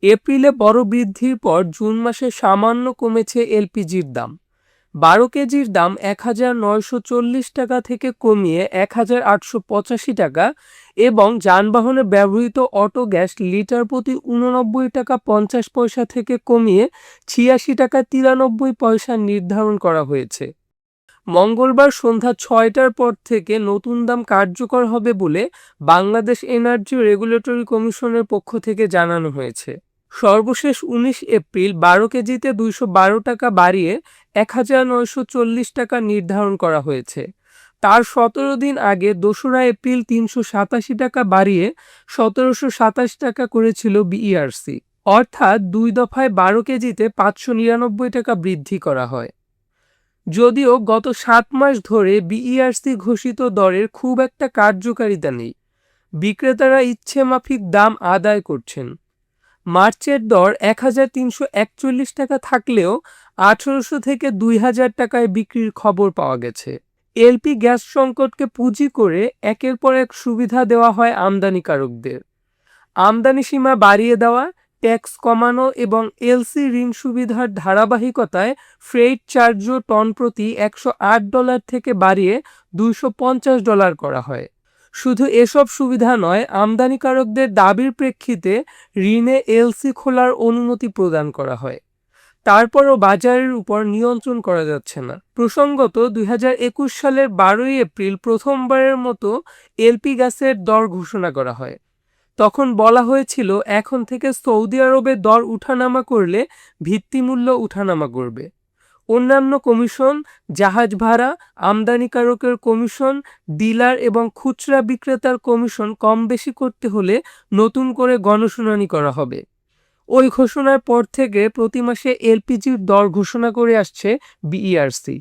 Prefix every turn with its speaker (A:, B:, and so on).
A: এপ্রিলে বড় বৃদ্ধির পর জুন মাসে সামান্য কমেছে এলপিজির দাম। 12 কেজির দাম ১,৯৪০ টাকা থেকে কমিয়ে ১,৮৮৫ টাকা এবং যানবাহনে ব্যবহৃত অটো গ্যাস লিটার প্রতি ৮৯ টাকা ৫০ পয়সা থেকে কমিয়ে ৮৬ টাকা ৯৩ পয়সা নির্ধারণ করা হয়েছে। মঙ্গলবার সন্ধ্যা ৬টার পর থেকে নতুন দাম কার্যকর হবে বলে বাংলাদেশ এনার্জি রেগুলেটরি কমিশনের পক্ষ থেকে জানানো হয়েছে। সর্বশেষ ১৯ এপ্রিল ১২ কেজিতে ২১২ টাকা বাড়িয়ে ১,৯৪০ টাকা নির্ধারণ করা হয়েছে। তার ১৭ দিন আগে ২রা এপ্রিল ৩৮৭ টাকা বাড়িয়ে ১৭২৭ টাকা করেছিল বিইআরসি, অর্থাৎ ২ দফায় ১২ কেজিতে ৫৯৯ টাকা বৃদ্ধি করা হয়। যদিও গত ৭ মাস ধরে বিইআরসি ঘোষিত দরের খুব একটা কার্যকারিতা নেই, বিক্রেতারা ইচ্ছেমাফিক দাম আদায় করছেন। মার্চের দর ১,৩৪১ টাকা থাকলেও ১,৮০০ থেকে ২,০০০ টাকায় বিক্রির খবর পাওয়া গেছে। এলপি গ্যাস সংকটকে পুঁজি করে একের পর এক সুবিধা দেওয়া হয় আমদানিকারকদের। আমদানি সীমা বাড়িয়ে দেওয়া, ট্যাক্স কমানো এবং এলসি ঋণ সুবিধার ধারাবাহিকতায় ফ্রেইট চার্জও টন প্রতি $১০৮ থেকে বাড়িয়ে $২৫০ করা হয়। শুধু এসব সুবিধা নয়, আমদানিকারকদের দাবির প্রেক্ষিতে ঋণে এলসি খোলার অনুমতি প্রদান করা হয়। তারপরও বাজারের উপর নিয়ন্ত্রণ করা যাচ্ছে না। প্রসঙ্গত, ২০২১ সালের ১২ এপ্রিল প্রথমবারের মতো এলপি গ্যাসের দর ঘোষণা করা হয়। তখন বলা হয়েছিল এখন থেকে সৌদি আরবে দর উঠানামা করলে ভিত্তিমূল্য উঠানামা করবে। অন্যান্য কমিশন, জাহাজ ভাড়া, আমদানিকারকের কমিশন, ডিলার এবং খুচরা বিক্রেতার কমিশন কম বেশি করতে হলে নতুন করে গণশুনানি করা হবে। ওই ঘোষণার পর থেকে প্রতি মাসে এলপিজির দর ঘোষণা করে আসছে বিইআরসি।